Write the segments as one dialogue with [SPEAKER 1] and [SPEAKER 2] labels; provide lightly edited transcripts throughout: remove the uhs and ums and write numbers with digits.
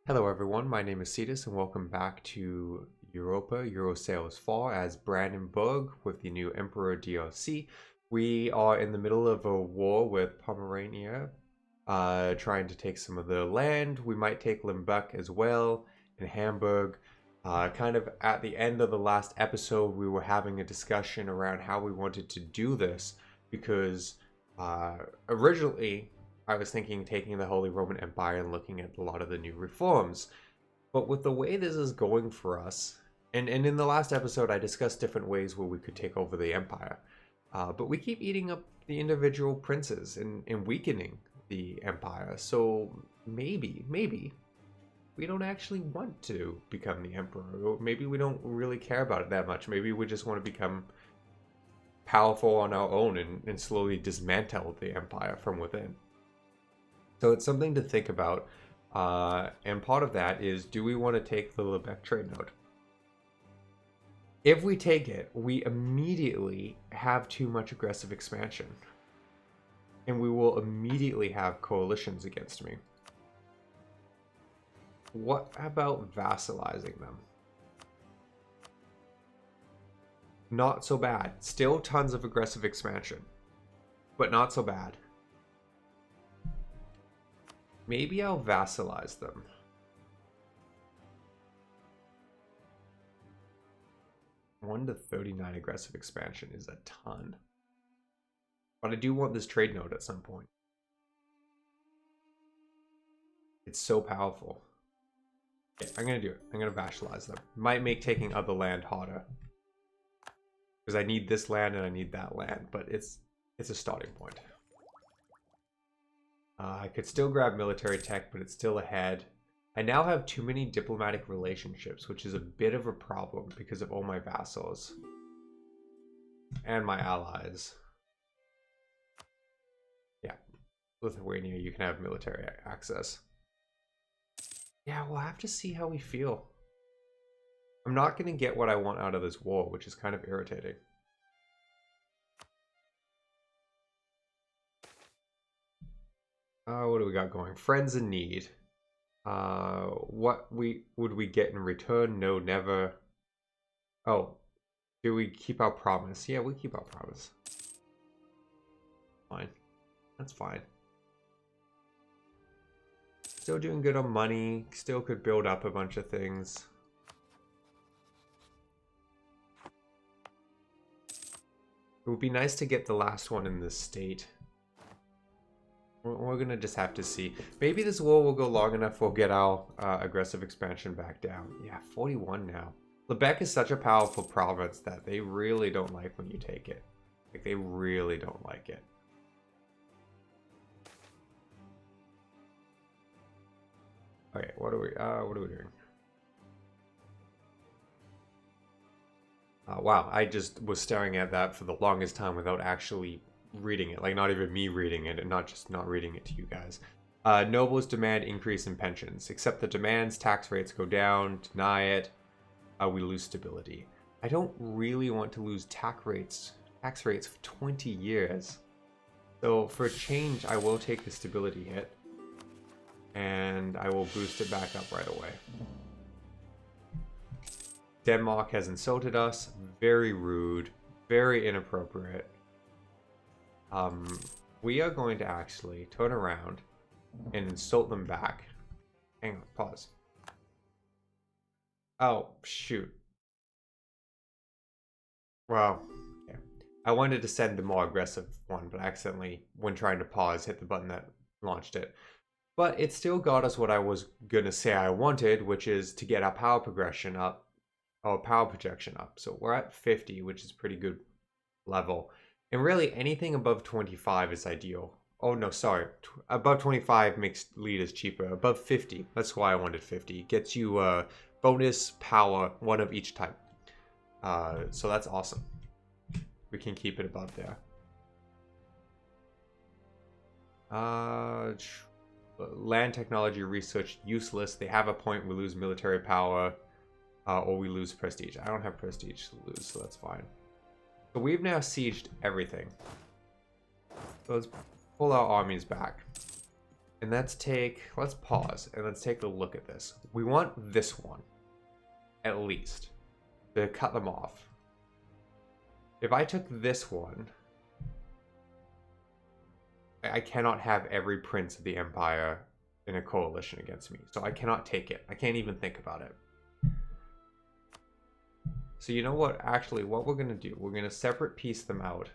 [SPEAKER 1] Hello everyone, my name is Cetus and welcome back to Europa, Universalis Fall as Brandenburg with the new Emperor DLC. We are in the middle of a war with Pomerania, trying to take some of the land. We might take Limburg as well, and Hamburg. Kind of at the end of the last episode, we were having a discussion around how we wanted to do this because originally I was thinking taking the Holy Roman Empire and looking at a lot of the new reforms. But with the way this is going for us, and in the last episode I discussed different ways where we could take over the empire. But we keep eating up the individual princes and weakening the empire. So maybe we don't actually want to become the emperor. Or maybe we don't really care about it that much. Maybe we just want to become powerful on our own and slowly dismantle the empire from within. So it's something to think about, and part of that is, do we want to take the Lubeck trade node? If we take it, we immediately have too much aggressive expansion, and we will immediately have coalitions against me. What about vassalizing them? Not so bad. Still tons of aggressive expansion, but not so bad. Maybe I'll vassalize them. One to 39 aggressive expansion is a ton. But I do want this trade node at some point. It's so powerful. Yeah, I'm gonna do it. I'm gonna vassalize them. Might make taking other land harder. Because I need this land and I need that land, but it's a starting point. I could still grab military tech, but it's still ahead. I now have too many diplomatic relationships, which is a bit of a problem because of all my vassals. And my allies. Yeah, Lithuania, you can have military access. Yeah, we'll have to see how we feel. I'm not going to get what I want out of this war, which is kind of irritating. What do we got going? Friends in need. What would we get in return? No, never. Oh, do we keep our promise? Yeah, we keep our promise. Fine. That's fine. Still doing good on money. Still could build up a bunch of things. It would be nice to get the last one in this state. We're gonna just have to see. Maybe this war will go long enough we'll get our aggressive expansion back down. Yeah, 41 now. Lubeck is such a powerful province that they really don't like when you take it. Like, they really don't like it. Okay, what are we doing? Wow, I just was staring at that for the longest time without actually reading it. Like, not even me reading it, and not reading it to you guys. Nobles demand increase in pensions. Accept the demands, tax rates go down, deny it. We lose stability. I don't really want to lose tax rates for 20 years. So for a change, I will take the stability hit. And I will boost it back up right away. Denmark has insulted us. Very rude. Very inappropriate. We are going to actually turn around and insult them back. Hang on, pause. Oh, shoot. Well, okay. I wanted to send the more aggressive one, but accidentally, when trying to pause, hit the button that launched it. But it still got us what I was gonna say I wanted, which is to get our power progression up, or power projection up. So we're at 50, which is pretty good level. And really, anything above 25 is ideal. Oh, no, sorry. Above 25 makes leaders cheaper. Above 50, that's why I wanted 50. Gets you bonus power, one of each type. So that's awesome. We can keep it above there. Land technology research, useless. They have a point, we lose military power, or we lose prestige. I don't have prestige to lose, so that's fine. So we've now sieged everything. So let's pull our armies back. And let's pause and let's take a look at this. We want this one, at least, to cut them off. If I took this one, I cannot have every prince of the empire in a coalition against me. So I cannot take it. I can't even think about it. So you know what? Actually, what we're going to do, we're going to separate piece them out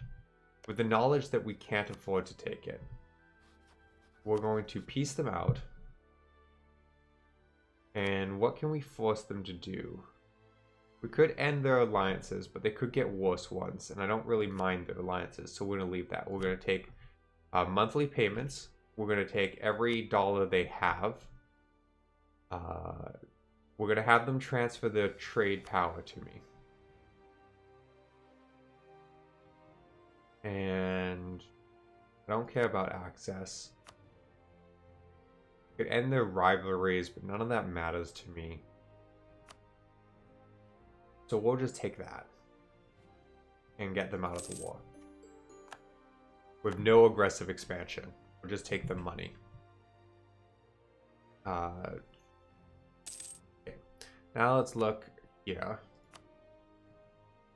[SPEAKER 1] with the knowledge that we can't afford to take it. We're going to piece them out. And what can we force them to do? We could end their alliances, but they could get worse ones. And I don't really mind their alliances, so we're going to leave that. We're going to take monthly payments. We're going to take every dollar they have. We're going to have them transfer their trade power to me. And I don't care about access. Could end their rivalries, but none of that matters to me. So we'll just take that and get them out of the war. With no aggressive expansion. We'll just take the money. Okay. Now let's look here.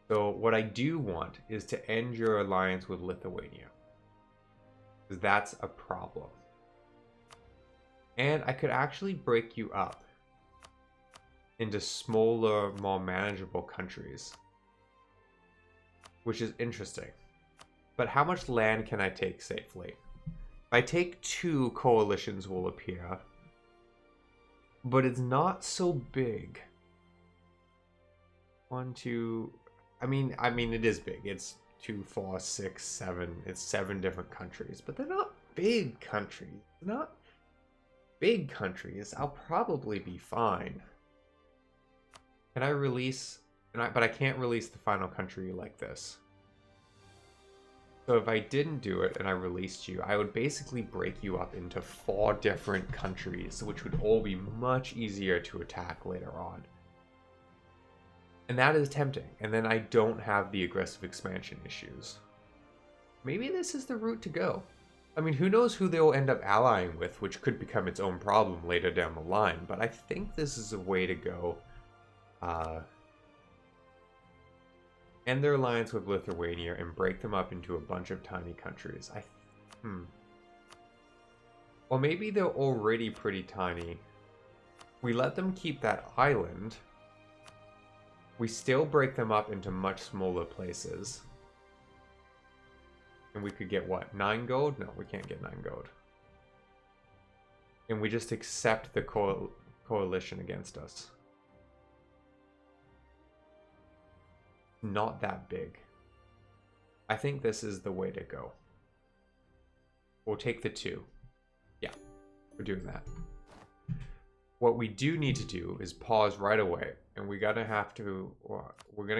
[SPEAKER 1] So what I do want is to end your alliance with Lithuania. Because that's a problem. And I could actually break you up into smaller, more manageable countries. Which is interesting. But how much land can I take safely? If I take 2, coalitions will appear. But it's not so big. 1, 2... I mean, it is big. It's 2, 4, 6, 7. It's 7 different countries. But they're not big countries. They're not big countries. I'll probably be fine. Can I release... But I can't release the final country like this. So if I didn't do it and I released you, I would basically break you up into 4 different countries, which would all be much easier to attack later on. And that is tempting. And then I don't have the aggressive expansion issues. Maybe this is the route to go. I mean, who knows who they'll end up allying with, which could become its own problem later down the line. But I think this is a way to go. End their alliance with Lithuania and break them up into a bunch of tiny countries. Or maybe they're already pretty tiny. We let them keep that island. We still break them up into much smaller places. And we could get what? 9 gold? No, we can't get 9 gold. And we just accept the coalition against us. Not that big. I think this is the way to go. We'll take the 2. Yeah, we're doing that. What we do need to do is pause right away. And we're gonna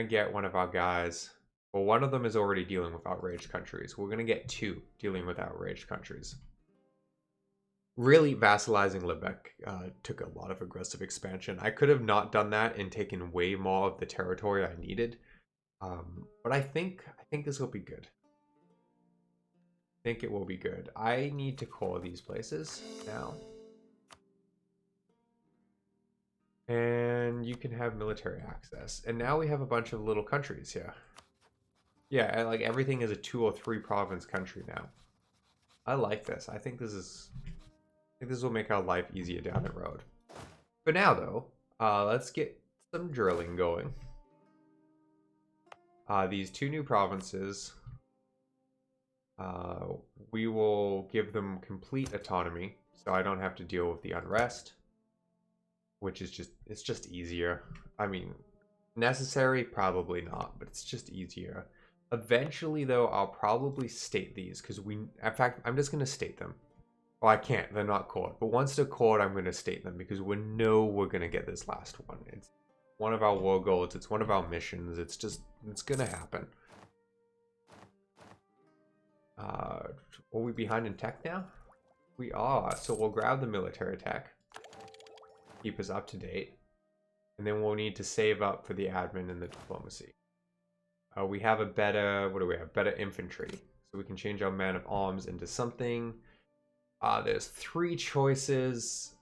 [SPEAKER 1] get one of our guys. Well, one of them is already dealing with outraged countries. We're gonna get 2 dealing with outraged countries. Really, vassalizing Lubeck took a lot of aggressive expansion. I could have not done that and taken way more of the territory I needed. But I think this will be good. I think it will be good. I need to call these places now. And you can have military access. And now we have a bunch of little countries here. Yeah, like everything is a 2 or 3 province country now. I like this. I think this will make our life easier down the road. For now, though, let's get some drilling going. These 2 new provinces, we will give them complete autonomy, so I don't have to deal with the unrest, which is it's just easier. I mean, necessary, probably not, but it's just easier. Eventually, though, I'll probably state these, because in fact, I'm just going to state them. Well, I can't, they're not caught, but once they're caught, I'm going to state them, because we know we're going to get this last one. It's one of our war goals, it's one of our missions, it's going to happen. Are we behind in tech now? We are, so we'll grab the military tech. Keep us up to date. And then we'll need to save up for the admin and the diplomacy. We have a better, what do we have? Better infantry. So we can change our man of arms into something. There's 3 choices.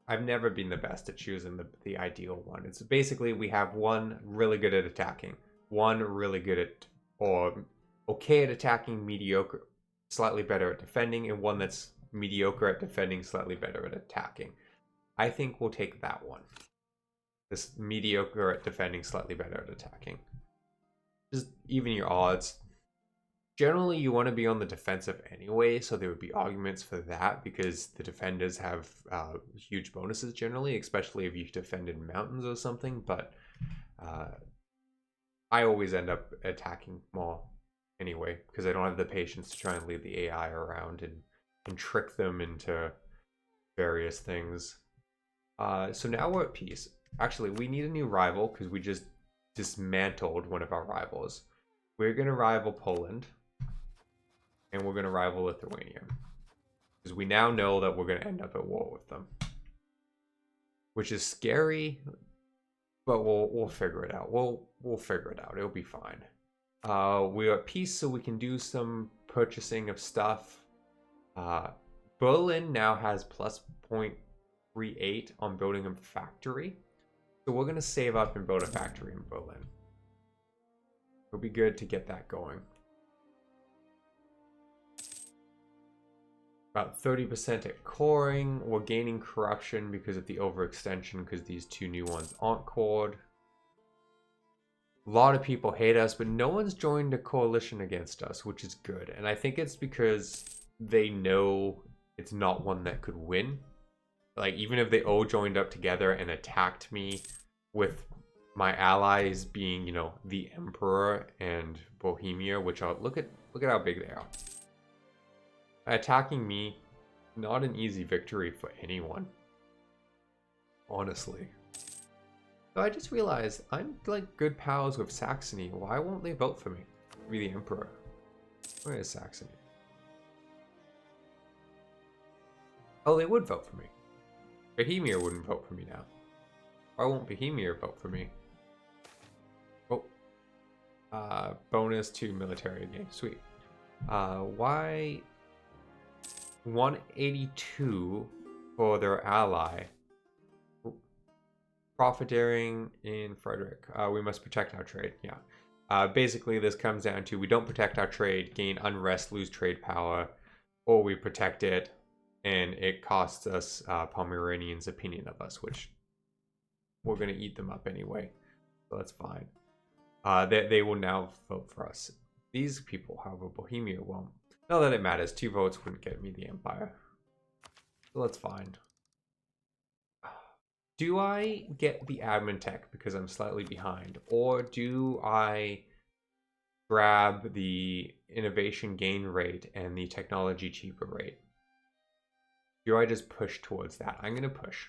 [SPEAKER 1] I've never been the best at choosing the ideal one. It's basically we have one really good at attacking, one really good at, or okay at attacking, mediocre, slightly better at defending, and one that's mediocre at defending, slightly better at attacking. I think we'll take that one. This mediocre at defending, slightly better at attacking. Just even your odds. Generally, you want to be on the defensive anyway, so there would be arguments for that because the defenders have huge bonuses generally, especially if you defend in mountains or something. But I always end up attacking more anyway because I don't have the patience to try and lead the AI around and trick them into various things. So now we're at peace. Actually, we need a new rival because we just dismantled one of our rivals. We're going to rival Poland. And we're going to rival Lithuania. Because we now know that we're going to end up at war with them. Which is scary, but we'll figure it out. We'll figure it out. It'll be fine. We're at peace, so we can do some purchasing of stuff. Berlin now has plus 0.38 on building a factory. So we're going to save up and build a factory in Berlin. It'll be good to get that going. About 30% at coring. We're gaining corruption because of the overextension because these 2 new ones aren't cored. A lot of people hate us, but no one's joined a coalition against us, which is good. And I think it's because they know it's not one that could win. Like, even if they all joined up together and attacked me with my allies being, you know, the Emperor and Bohemia, which are, look at how big they are. Attacking me, not an easy victory for anyone. Honestly. So I just realized I'm like good pals with Saxony. Why won't they vote for me to be the Emperor? Where is Saxony? Oh, they would vote for me. Bohemia wouldn't vote for me now. Why won't Bohemia vote for me? Oh. Bonus to military game. Sweet. Why... 182 for their ally. Profiteering in Frederick. We must protect our trade. Yeah. Basically, this comes down to we don't protect our trade, gain unrest, lose trade power, or we protect it, and it costs us Pomeranians' opinion of us, which we're going to eat them up anyway. So that's fine. They will now vote for us. These people, however, Bohemia won't. Not that it matters. 2 votes wouldn't get me the empire. So that's fine. Do I get the admin tech because I'm slightly behind? Or do I grab the innovation gain rate and the technology cheaper rate? Do I just push towards that? I'm going to push.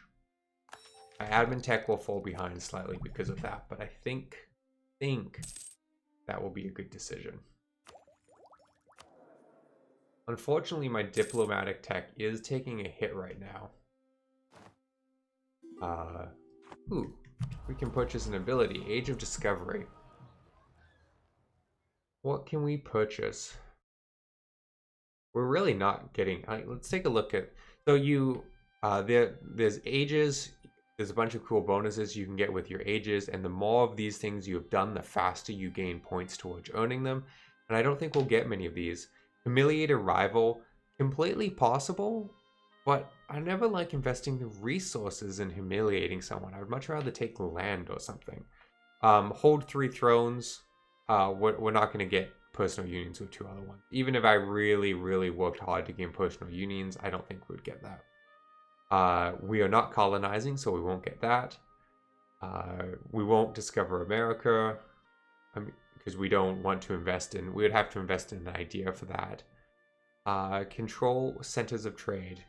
[SPEAKER 1] My admin tech will fall behind slightly because of that, but I think that will be a good decision. Unfortunately, my diplomatic tech is taking a hit right now. Ooh, we can purchase an ability. Age of Discovery. What can we purchase? We're really not getting... let's take a look at... So you... there's ages. There's a bunch of cool bonuses you can get with your ages. And the more of these things you have done, the faster you gain points towards earning them. And I don't think we'll get many of these. Humiliate a rival, completely possible, but I never like investing the resources in humiliating someone. I would much rather take land or something. Hold 3 thrones. We're not going to get personal unions with 2 other ones. Even if I really, really worked hard to gain personal unions, I don't think we would get that. We are not colonizing, so we won't get that. We won't discover America. Because we don't want to invest in... We would have to invest in an idea for that. Control centers of trade.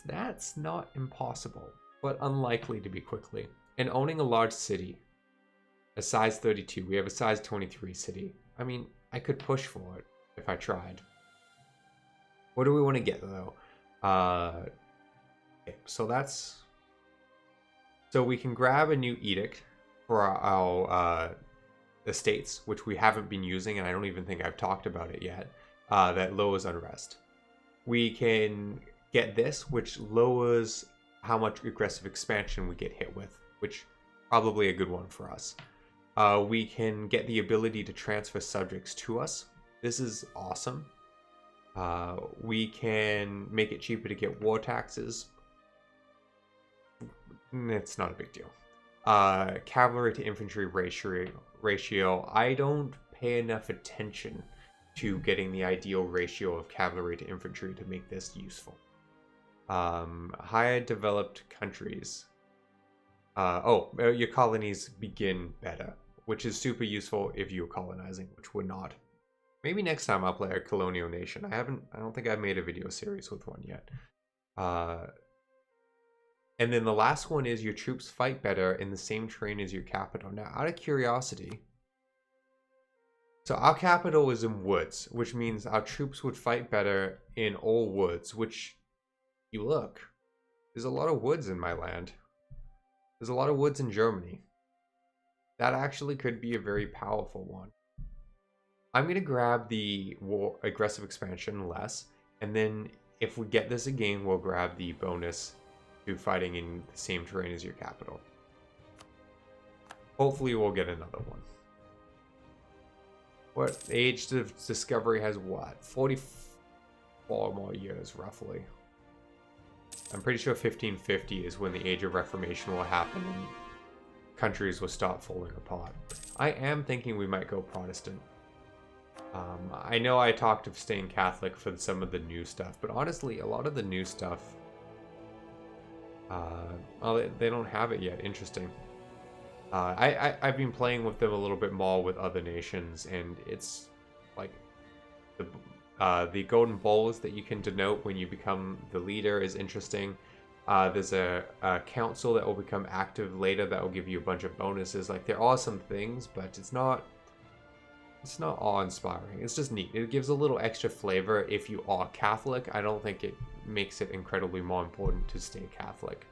[SPEAKER 1] That's not impossible, but unlikely to be quickly. And owning a large city. A size 32. We have a size 23 city. I mean, I could push for it if I tried. What do we want to get, though? Okay, so that's... So we can grab a new edict for our estates, which we haven't been using, and I don't even think I've talked about it yet. that lowers unrest. We can get this, which lowers how much aggressive expansion we get hit with, which probably a good one for us. We can get the ability to transfer subjects to us. This is awesome. We can make it cheaper to get war taxes. It's not a big deal. Cavalry to infantry ratio. I don't pay enough attention to getting the ideal ratio of cavalry to infantry to make this useful. Higher developed countries. Your colonies begin better, which is super useful if you're colonizing, which we're not. Maybe next time I'll play a colonial nation. I don't think I've made a video series with one yet. And then the last one is your troops fight better in the same terrain as your capital. Now, out of curiosity, so our capital is in woods, which means our troops would fight better in all woods, which, you look, there's a lot of woods in my land. There's a lot of woods in Germany. That actually could be a very powerful one. I'm going to grab the aggressive expansion less, and then if we get this again, we'll grab the bonus to fighting in the same terrain as your capital. Hopefully we'll get another one. What age of discovery has what? 44 more years, roughly. I'm pretty sure 1550 is when the Age of Reformation will happen and countries will start falling apart. I am thinking we might go Protestant. I know I talked of staying Catholic for some of the new stuff, but honestly, a lot of the new stuff, they don't have it yet. Interesting. I've been playing with them a little bit more with other nations, and it's like the golden bowls that you can denote when you become the leader is interesting. There's a council that will become active later that will give you a bunch of bonuses. Like, there are some things, but it's not awe-inspiring. It's just neat. It gives a little extra flavor if you are Catholic. I don't think it makes it incredibly more important to stay Catholic.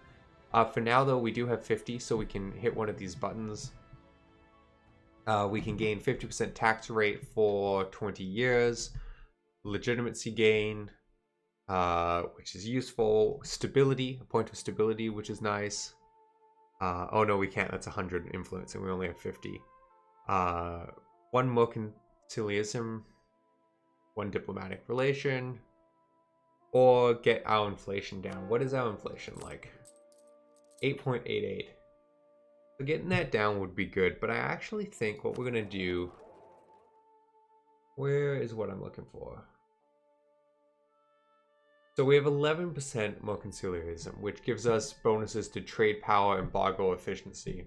[SPEAKER 1] For now, though, we do have 50, so we can hit one of these buttons. We can gain 50% tax rate for 20 years. Legitimacy gain, which is useful. Stability, a point of stability, which is nice. Oh, no, we can't. That's 100 influence, and we only have 50. One mercantilism, one diplomatic relation, or get our inflation down. What is our inflation like? 8.88. So getting that down would be good, but I actually think what we're going to do... Where is what I'm looking for? So we have 11% mercantilism, which gives us bonuses to trade power, embargo efficiency,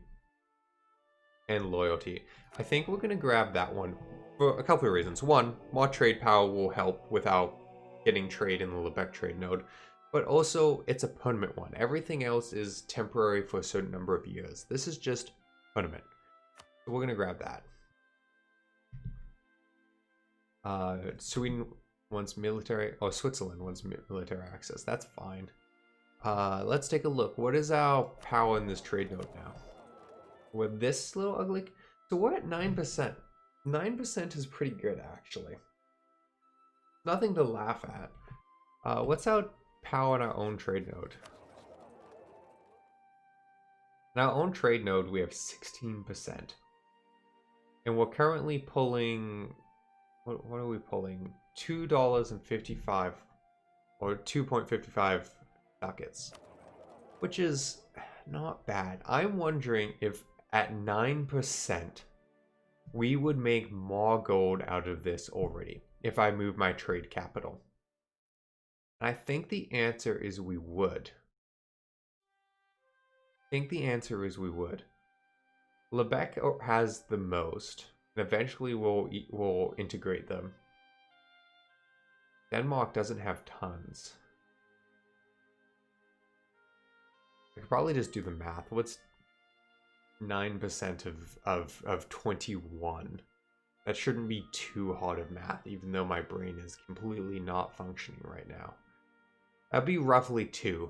[SPEAKER 1] and loyalty. I think we're going to grab that one for a couple of reasons. One, more trade power will help without getting trade in the Lubeck trade node, but also it's a permanent one. Everything else is temporary for a certain number of years. This is just permanent. So we're going to grab that. Sweden wants military, Switzerland wants military access. That's fine. Let's take a look. What is our power in this trade node now? With this little ugly, so we're at 9%. 9% is pretty good, actually. Nothing to laugh at. What's our power in our own trade node? In our own trade node, we have 16%. And we're currently pulling, what are we pulling? $2.55 or 2.55 ducats, which is not bad. I'm wondering if at 9%, we would make more gold out of this already if I move my trade capital. I think the answer is we would. Lubeck has the most, and eventually we'll integrate them. Denmark doesn't have tons. I could probably just do the math. What's 9% of 21? That shouldn't be too hard of math, even though my brain is completely not functioning right now. That'd be roughly 2.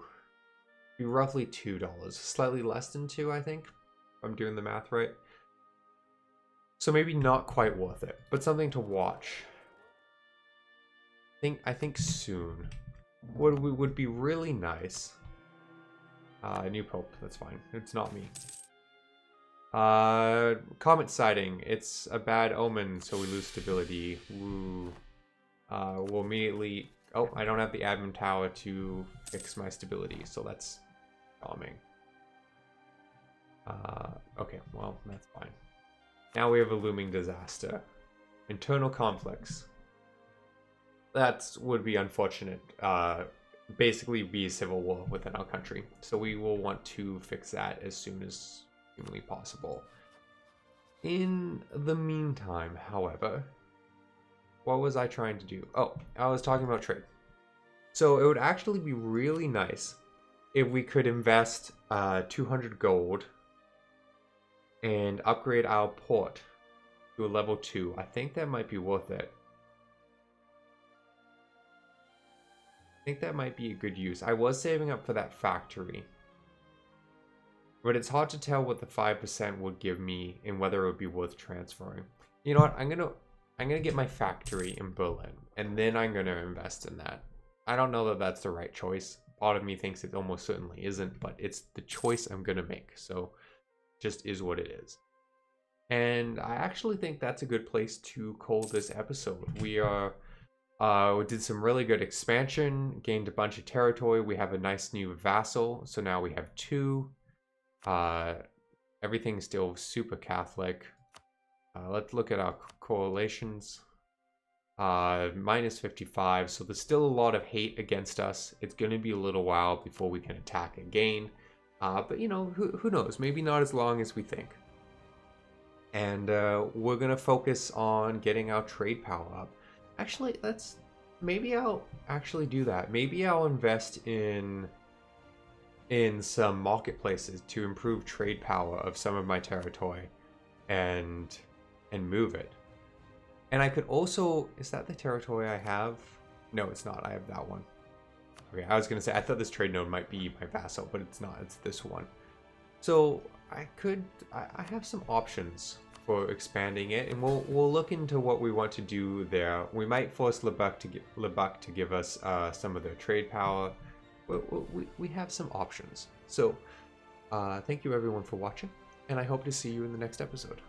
[SPEAKER 1] Be roughly $2. Slightly less than 2, I think, if I'm doing the math right. So maybe not quite worth it, but something to watch. I think soon. What would be really nice. New Pope, that's fine. It's not me. Comet sighting. It's a bad omen, so we lose stability. Woo. We'll immediately... Oh, I don't have the admin tower to fix my stability, so that's calming. Okay, well, that's fine. Now we have a looming disaster. Internal conflicts. That would be unfortunate. Basically be a civil war within our country. So we will want to fix that as soon as humanly possible. In the meantime, however, what was I trying to do? Oh, I was talking about trade. So it would actually be really nice if we could invest 200 gold and upgrade our port to a level 2. I think that might be worth it. I think that might be a good use. I was saving up for that factory, but it's hard to tell what the 5% would give me and whether it would be worth transferring. You know what? I'm gonna get my factory in Berlin, and then I'm gonna invest in that. I don't know that that's the right choice. Part of me thinks it almost certainly isn't, but it's the choice I'm gonna make. So, just is what it is. And I actually think that's a good place to call this episode. We did some really good expansion, gained a bunch of territory. We have a nice new vassal, so now we have 2. Everything's still super Catholic. Let's look at our correlations. Minus 55, so there's still a lot of hate against us. It's going to be a little while before we can attack again. But you know, who knows? Maybe not as long as we think. And we're going to focus on getting our trade power up. Actually, maybe I'll actually do that. Maybe I'll invest in some marketplaces to improve trade power of some of my territory and move it. And I could also... Is that the territory I have? No, it's not. I have that one. Okay, I was going to say, I thought this trade node might be my vassal, but it's not. It's this one. So I have some options for expanding it, and we'll look into what we want to do there. We might force Lebuck to give us some of their trade power. We have some options. So thank you everyone for watching, and I hope to see you in the next episode.